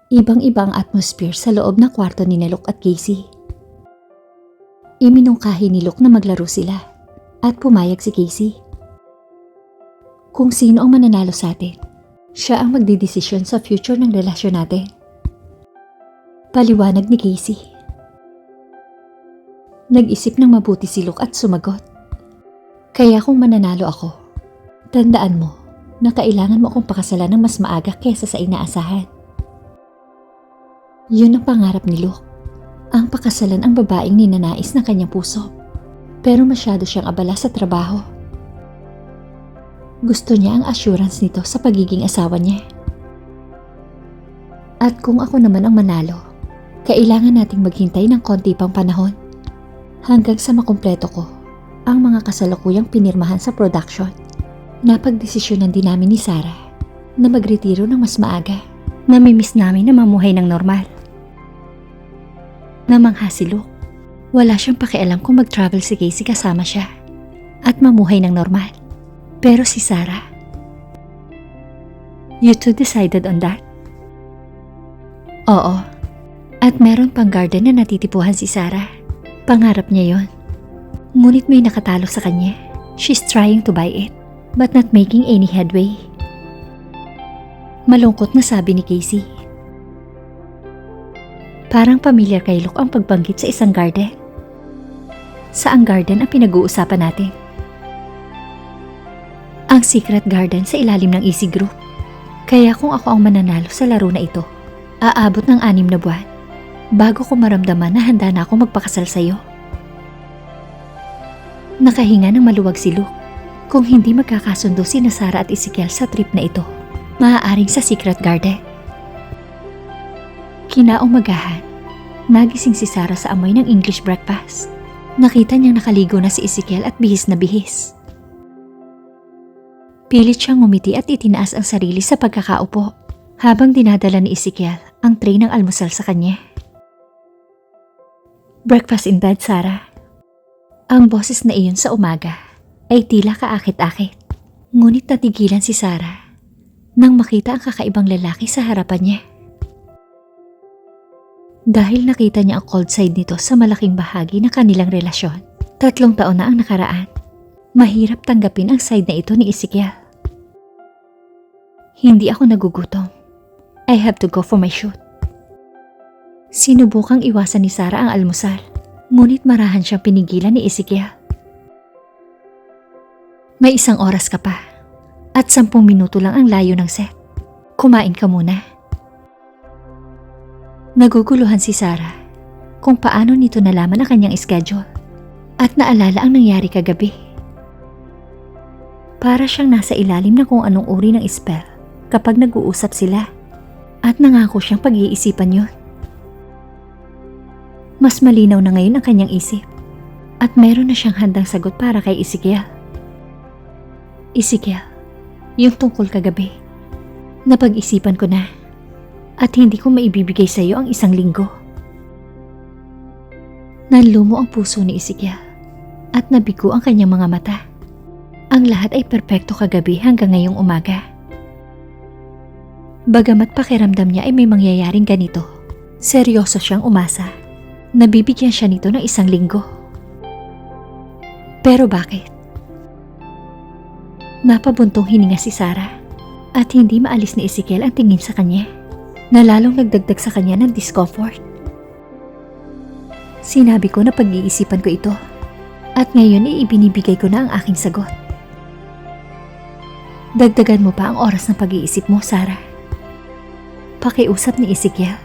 Ibang-ibang atmosphere sa loob ng kwarto ni Luke at Casey. Iminungkahi ni Luke na maglaro sila at pumayag si Casey. Kung sino ang mananalo sa atin, siya ang magdidesisyon sa future ng relasyon natin. Paliwanag ni Casey. Nag-isip ng mabuti si Luke at sumagot. Kaya kung mananalo ako, tandaan mo na kailangan mo akong pakasalan ng mas maaga kesa sa inaasahan. Yun ang pangarap ni Luke, ang pakasalan ang babaeng ninanais ng kanyang puso. Pero masyado siyang abala sa trabaho. Gusto niya ang assurance nito sa pagiging asawa niya. At kung ako naman ang manalo, kailangan nating maghintay ng konti pang panahon hanggang sa makumpleto ko ang mga kasalukuyang pinirmahan sa production. Napagdesisyonan din namin ni Sarah na magretiro ng mas maaga. Namimiss namin na mamuhay ng normal. Namangha si Luke. Wala siyang pakialam kung mag-travel si Casey kasama siya at mamuhay ng normal. Pero si Sarah, you two decided on that? Oo. At meron pang garden na natitipuhan si Sarah. Pangarap niya yon. Ngunit may nakatalo sa kanya. She's trying to buy it, but not making any headway. Malungkot na sabi ni Casey. Parang pamilyar kay Luke ang pagbanggit sa isang garden. Saang garden ang pinag-uusapan natin? Ang secret garden sa ilalim ng Easy Group. Kaya kung ako ang mananalo sa laro na ito, aabot ng 6 na buwan bago ko maramdaman na handa na akong magpakasal sa'yo. Nakahinga ng maluwag si Luke. Kung hindi magkakasundo sina Sarah at Ezekiel sa trip na ito, maaaring sa secret garden. Kinaumagahan, nagising si Sarah sa amoy ng English breakfast. Nakita niyang nakaligo na si Ezekiel at bihis na bihis. Pilit siyang ngumiti at itinaas ang sarili sa pagkakaupo habang dinadala ni Ezekiel ang tray ng almusal sa kanya. Breakfast in bed, Sarah. Ang boses na iyon sa umaga ay tila kaakit-akit. Ngunit natigilan si Sarah nang makita ang kakaibang lalaki sa harapan niya. Dahil nakita niya ang cold side nito sa malaking bahagi ng kanilang relasyon. 3 taon na ang nakaraan. Mahirap tanggapin ang side na ito ni Ezekiel. Hindi ako nagugutom. I have to go for my shoot. Sinubukang iwasan ni Sarah ang almusal, ngunit marahan siyang pinigilan ni Ezekiel. May 1 oras ka pa, at 10 minuto lang ang layo ng set. Kumain ka muna. Naguguluhan si Sarah kung paano nito nalaman ang kanyang schedule at naalala ang nangyari kagabi. Para siyang nasa ilalim na kung anong uri ng spell kapag nag-uusap sila at nangako siyang pag-iisipan yun. Mas malinaw na ngayon ang kanyang isip at meron na siyang handang sagot para kay Ezekiel. Ezekiel, yung tungkol kagabi, napag-isipan ko na. At hindi ko maibibigay sa iyo ang 1 linggo. Nanlumo ang puso ni Ezekiel at nabigo ang kanyang mga mata. Ang lahat ay perpekto kagabi hanggang ngayong umaga. Bagamat pakiramdam niya ay may mangyayaring ganito, seryoso siyang umasa. Nabibigyan siya nito ng 1 linggo. Pero bakit? Napabuntong hininga si Sarah at hindi maalis ni Ezekiel ang tingin sa kanya. Na lalong nagdagdag sa kanya ng discomfort. Sinabi ko na pag-iisipan ko ito at ngayon ay ibinibigay ko na ang aking sagot. Dagdagan mo pa ang oras ng pag-iisip mo, Sarah. Pakiusap ni Ezekiel,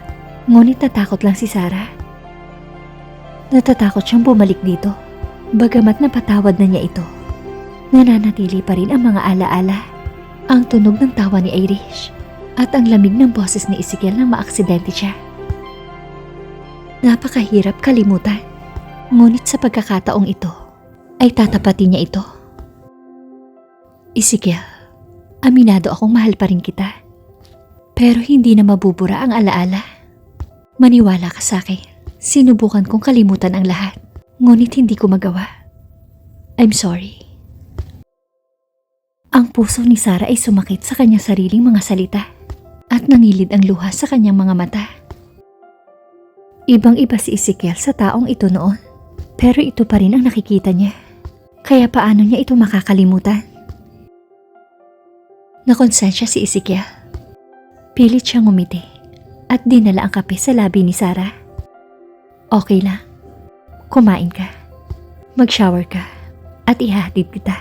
ngunit natakot lang si Sarah. Natatakot siyang bumalik dito, bagamat napatawad na niya ito. Nananatili pa rin ang mga alaala, ang tunog ng tawa ni Irish. At ang lamig ng boses ni Ezekiel nang maaksidente siya. Napakahirap kalimutan. Ngunit sa pagkakataong ito, ay tatapatin niya ito. Ezekiel, aminado akong mahal pa rin kita. Pero hindi na mabubura ang alaala. Maniwala ka sa akin. Sinubukan kong kalimutan ang lahat. Ngunit hindi ko magawa. I'm sorry. Ang puso ni Sarah ay sumakit sa kanyang sariling mga salita. at nangilid ang luha sa kanyang mga mata. Ibang-iba si Ezekiel sa taong ito noon, pero ito pa rin ang nakikita niya. Kaya paano niya ito makakalimutan? Nakonsensya si Ezekiel. Pilit siyang ngumiti at dinala ang kape sa labi ni Sarah. Okay lang. Kumain ka. Mag-shower ka at ihahatid kita.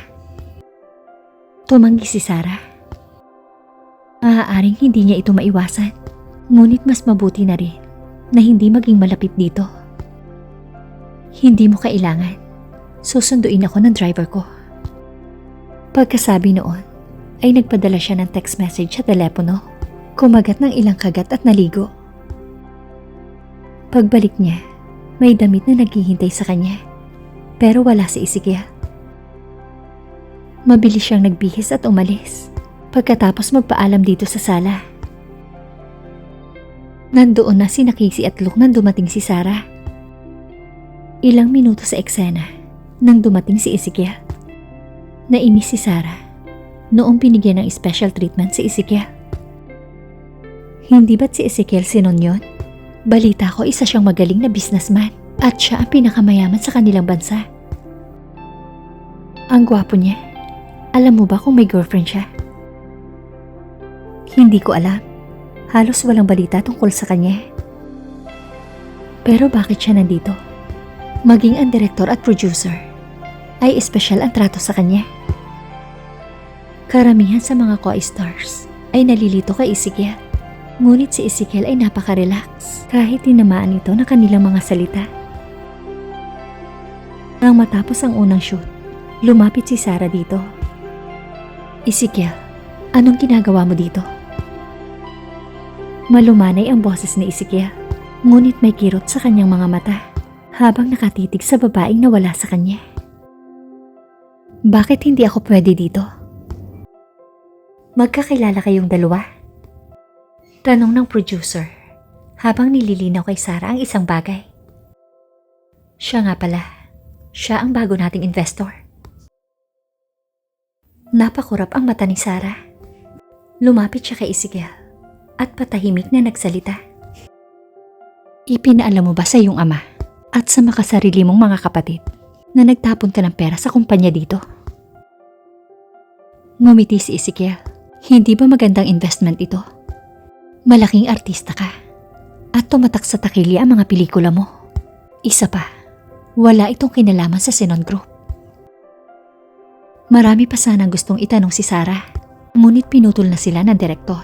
Tumanggi si Sarah. Maaaring hindi niya ito maiwasan, ngunit mas mabuti na rin na hindi maging malapit dito. Hindi mo kailangan. Susunduin ako ng driver ko. Pagkasabi noon, ay nagpadala siya ng text message sa telepono. Kumagat ng ilang kagat at naligo. Pagbalik niya, may damit na naghihintay sa kanya. Pero wala si Ezekiel. Mabilis siyang nagbihis at umalis. Pagkatapos magpaalam dito sa sala. Nandoon na si Casey at Luke nang dumating si Sarah. Ilang minuto sa eksena nang dumating si Ezekiel. Nainis si Sarah noong binigyan ng special treatment si Ezekiel. Hindi ba't si Ezekiel sinon yun? Balita ko isa siyang magaling na businessman at siya ang pinakamayaman sa kanilang bansa. Ang gwapo niya. Alam mo ba kung may girlfriend siya? Hindi ko alam. Halos walang balita tungkol sa kanya. Pero bakit siya nandito? Maging ang director at producer ay espesyal ang trato sa kanya. Karamihan sa mga co-stars ay nalilito kay Ezekiel. Ngunit si Ezekiel ay napaka-relax kahit tinamaan ito ng kanilang mga salita. Nang matapos ang unang shoot, lumapit si Sarah dito. Ezekiel, anong ginagawa mo dito? Malumanay ang boses ni Ezekiel, ngunit may kirot sa kanyang mga mata habang nakatitig sa babaeng nawala sa kanya. Bakit hindi ako pwede dito? Magkakilala kayong dalawa? Tanong ng producer habang nililinaw kay Sarah ang isang bagay. Siya nga pala, siya ang bago nating investor. Napakurap ang mata ni Sarah. Lumapit siya kay Ezekiel at patahimik na nagsalita. Ipinaalam mo ba sa iyong ama at sa makasarili mong mga kapatid na nagtapon ka ng pera sa kumpanya dito? Ngumiti si Ezekiel. Hindi ba magandang investment ito? Malaking artista ka at tumatak sa takilya ang mga pelikula mo. Isa pa, wala itong kinalaman sa Sinon Group. Marami pa sanang gustong itanong si Sarah, ngunit pinutol na sila ng direktor.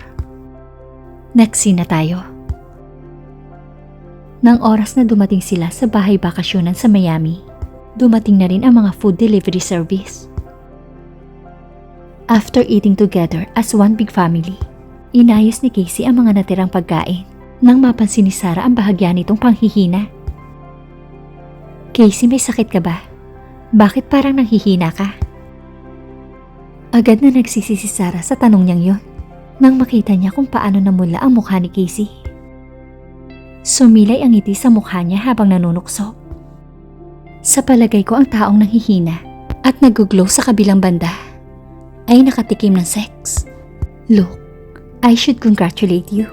Next scene na tayo. Nang oras na dumating sila sa bahay bakasyonan sa Miami, dumating na rin ang mga food delivery service. After eating together as one big family, inayos ni Casey ang mga natirang pagkain nang mapansin ni Sarah ang bahagya nitong panghihina. Casey, may sakit ka ba? Bakit parang nanghihina ka? Agad na nagsisi si Sarah sa tanong niyang yon nang makita niya kung paano namula ang mukha ni Casey. Sumilay ang ngiti sa mukha niya habang nanunukso. Sa palagay ko ang taong nanghihina at nag-glow sa kabilang banda ay nakatikim ng sex. Look, I should congratulate you.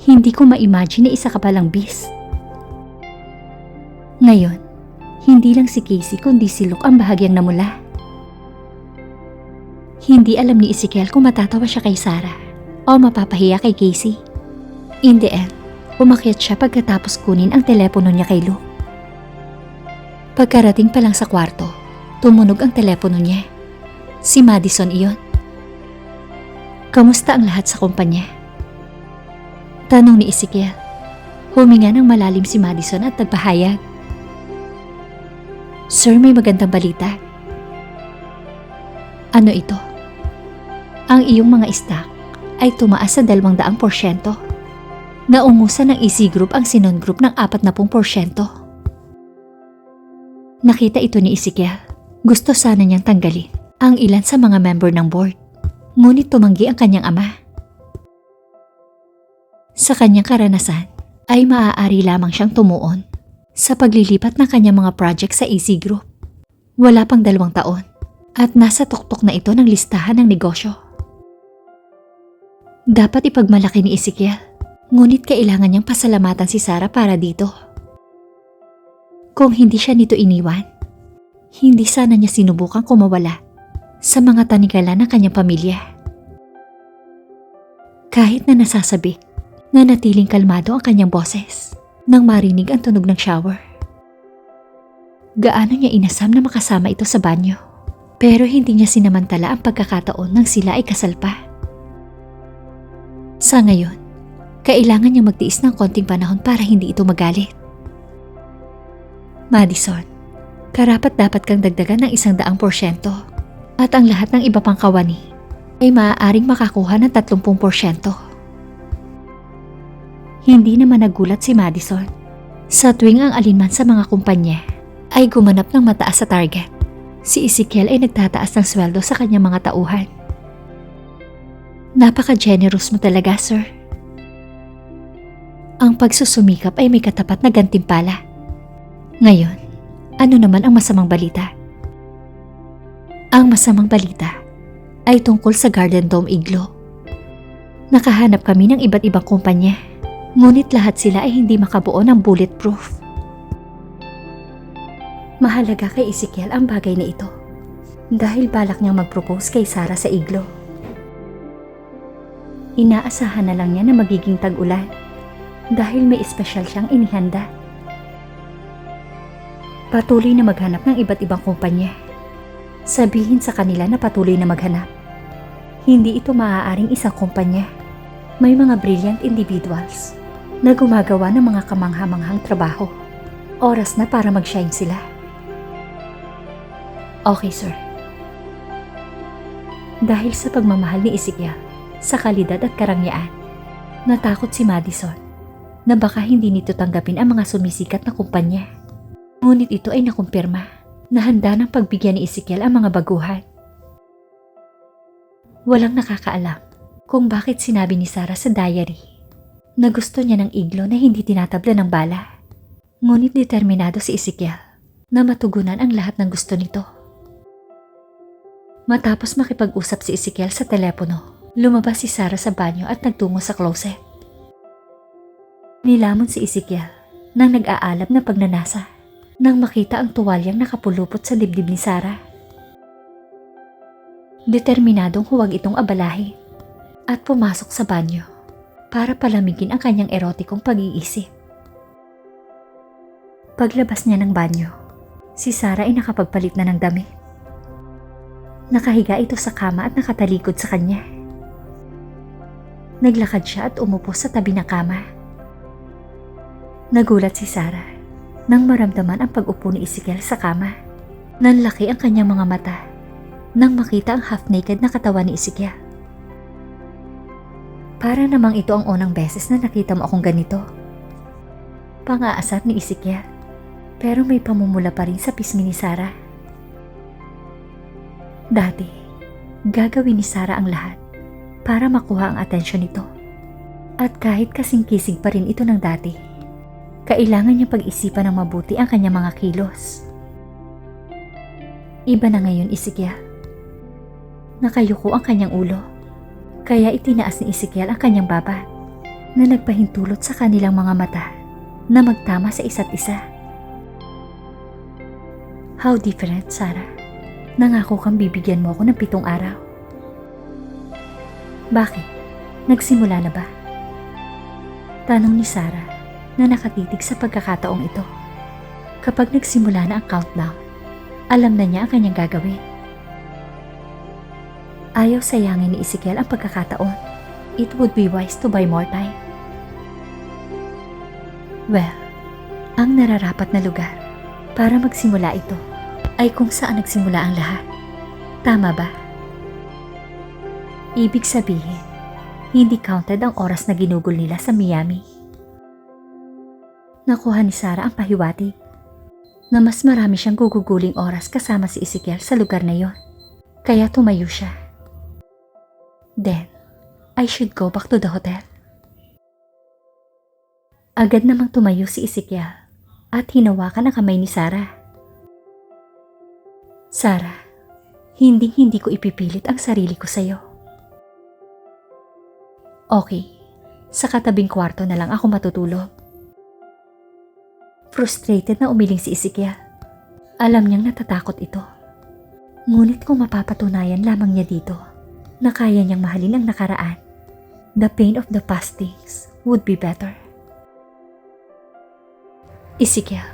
Hindi ko ma-imagine na isa ka palang beast. Ngayon, hindi lang si Casey kundi si Luke ang bahagyang namula. Hindi alam ni Ezekiel kung matatawa siya kay Sarah o mapapahiya kay Casey. In the end, umakyat siya pagkatapos kunin ang telepono niya kay Luke. Pagkarating pa lang sa kwarto, tumunog ang telepono niya. Si Madison iyon. Kamusta ang lahat sa kumpanya? Tanong ni Ezekiel. Huminga ng malalim si Madison at nagpahayag. Sir, may magandang balita. Ano ito? Ang iyong mga stock ay tumaas sa 200%. Naungusan ng Easy Group ang Sinon Group ng 40%. Nakita ito ni Ezekiel. Gusto sana niyang tanggalin ang ilan sa mga member ng board. Ngunit tumanggi ang kanyang ama. Sa kanyang karanasan, ay maaari lamang siyang tumuon sa paglilipat ng kanyang mga project sa Easy Group. Wala pang 2 taon at nasa tuktok na ito ng listahan ng negosyo. Dapat ipagmalaki ni Ezekiel, ngunit kailangan niyang pasalamatan si Sarah para dito. Kung hindi siya nito iniwan, hindi sana niya sinubukang kumawala sa mga tanikala ng kanyang pamilya. Kahit na nasasabi, nanatiling kalmado ang kanyang boses nang marinig ang tunog ng shower. Gaano niya inasam na makasama ito sa banyo, pero hindi niya sinamantala ang pagkakataon nang sila ay kasal pa. Sa ngayon, kailangan niya magtiis ng konting panahon para hindi ito magalit. Madison, karapat-dapat kang dagdagan ng 100% at ang lahat ng iba pang kawani ay maaaring makakuha ng 30%. Hindi naman nagulat si Madison sa tuwing ang alinman sa mga kumpanya ay gumanap ng mataas sa target. Si Ezekiel ay nagtataas ng sweldo sa kanyang mga tauhan. Napaka-generous mo talaga, sir. Ang pagsusumikap ay may katapat na gantimpala. Ngayon, ano naman ang masamang balita? Ang masamang balita ay tungkol sa Garden Dome Igloo. Nakahanap kami ng iba't ibang kumpanya, ngunit lahat sila ay hindi makabuo ng bulletproof. Mahalaga kay Ezekiel ang bagay na ito dahil balak niyang mag-propose kay Sarah sa Igloo. Inaasahan na lang niya na magiging tag-ulan dahil may espesyal siyang inihanda. Patuloy na maghanap ng iba't ibang kumpanya. Sabihin sa kanila na patuloy na maghanap. Hindi ito maaaring isang kumpanya. May mga brilliant individuals na gumagawa ng mga kamangha-manghang trabaho. Oras na para mag-shine sila. Okay, sir. Dahil sa pagmamahal ni Ezekiel sa kalidad at karangyaan, natakot si Madison na baka hindi nito tanggapin ang mga sumisikat na kumpanya. Ngunit ito ay nakumpirma na handa ng pagbigyan ni Ezekiel ang mga baguhan. Walang nakakaalam kung bakit sinabi ni Sarah sa diary na gusto niya ng igloo na hindi tinatabla ng bala. Ngunit determinado si Ezekiel na matugunan ang lahat ng gusto nito. Matapos makipag-usap si Ezekiel sa telepono, lumabas si Sarah sa banyo at nagtungo sa closet. Nilamon si Ezekiel nang nag-aalab na pagnanasa nang makita ang tuwalyang nakapulupot sa dibdib ni Sarah. Determinadong huwag itong abalahin at pumasok sa banyo para palamigin ang kanyang erotikong pag-iisip. Paglabas niya ng banyo, si Sarah ay nakapagpalit na ng damit. Nakahiga ito sa kama at nakatalikod sa kanya. Naglakad siya at umupo sa tabi ng kama. Nagulat si Sarah nang maramdaman ang pag-upo ni Ezekiel sa kama. Nanlaki ang kanyang mga mata nang makita ang half-naked na katawan ni Ezekiel. Para namang ito ang unang beses na nakita mo akong ganito. Pang-aasar ni Ezekiel, pero may pamumula pa rin sa pisngi ni Sarah. Dati, gagawin ni Sarah ang lahat para makuha ang atensyon nito. At kahit kasing kisig pa rin ito ng dati, kailangan niya pag-isipan ng mabuti ang kanyang mga kilos. Iba na ngayon, Ezekiel. Nakayuko ang kanyang ulo, kaya itinaas ni Ezekiel ang kanyang baba na nagpahintulot sa kanilang mga mata na magtama sa isa't isa. How different, Sarah. Nangako kang bibigyan mo ako ng 7 araw. Bakit? Nagsimula na ba? Tanong ni Sarah na nakatitig sa pagkakataong ito. Kapag nagsimula na ang countdown, alam na niya ang kanyang gagawin. Ayaw sayangin ni Ezekiel ang pagkakataon. It would be wise to buy more time. Well, ang nararapat na lugar para magsimula ito ay kung saan nagsimula ang lahat. Tama ba? Ibig sabihin, hindi counted ang oras na ginugol nila sa Miami. Nakuha ni Sarah ang pahiwatig na mas marami siyang guguguling oras kasama si Ezekiel sa lugar na yon. Kaya tumayo siya. Then, I should go back to the hotel. Agad namang tumayo si Ezekiel at hinawakan ang kamay ni Sarah. Sarah, hindi ko ipipilit ang sarili ko sa'yo. Okay, sa katabing kwarto na lang ako matutulog. Frustrated na umiling si Ezekiel. Alam niyang natatakot ito. Ngunit kung mapapatunayan lamang niya dito na kaya niyang mahalin ang nakaraan, the pain of the past things would be better. Ezekiel,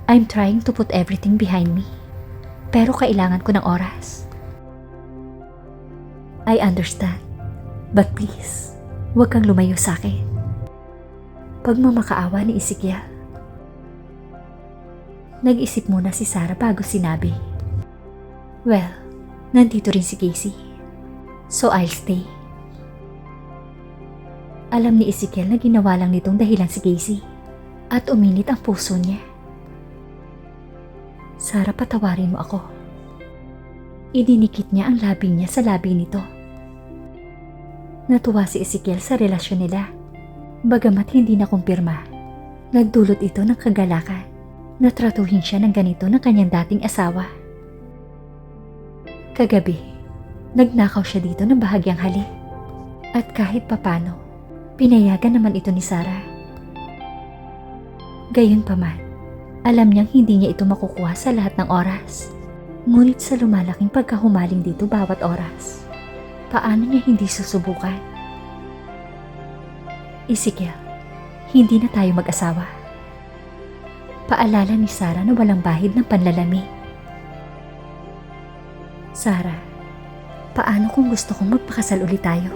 I'm trying to put everything behind me. Pero kailangan ko ng oras. I understand. But please, huwag kang lumayo sa akin. Pagmamakaawa ni Ezekiel. Nag-isip muna si Sarah bago sinabi, well, nandito rin si Casey. So I'll stay. Alam ni Ezekiel na ginawa lang nitong dahilan si Casey at uminit ang puso niya. Sarah, patawarin mo ako. Idinikit niya ang labi niya sa labi nito. Natuwa si Ezekiel sa relasyon nila. Bagamat hindi na kumpirma, nagdulot ito ng kagalakan na tratuhin siya ng ganito ng kanyang dating asawa. Kagabi, nagnakaw siya dito ng bahagyang halik. At kahit papano, pinayagan naman ito ni Sarah. Gayunpaman, alam niyang hindi niya ito makukuha sa lahat ng oras. Ngunit sa lumalaking pagkahumaling dito bawat oras, paano niya hindi susubukan? Ezekiel, hindi na tayo mag-asawa. Paalala ni Sarah na walang bahid ng panlalami. Sarah, paano kung gusto kong magpakasal ulit tayo?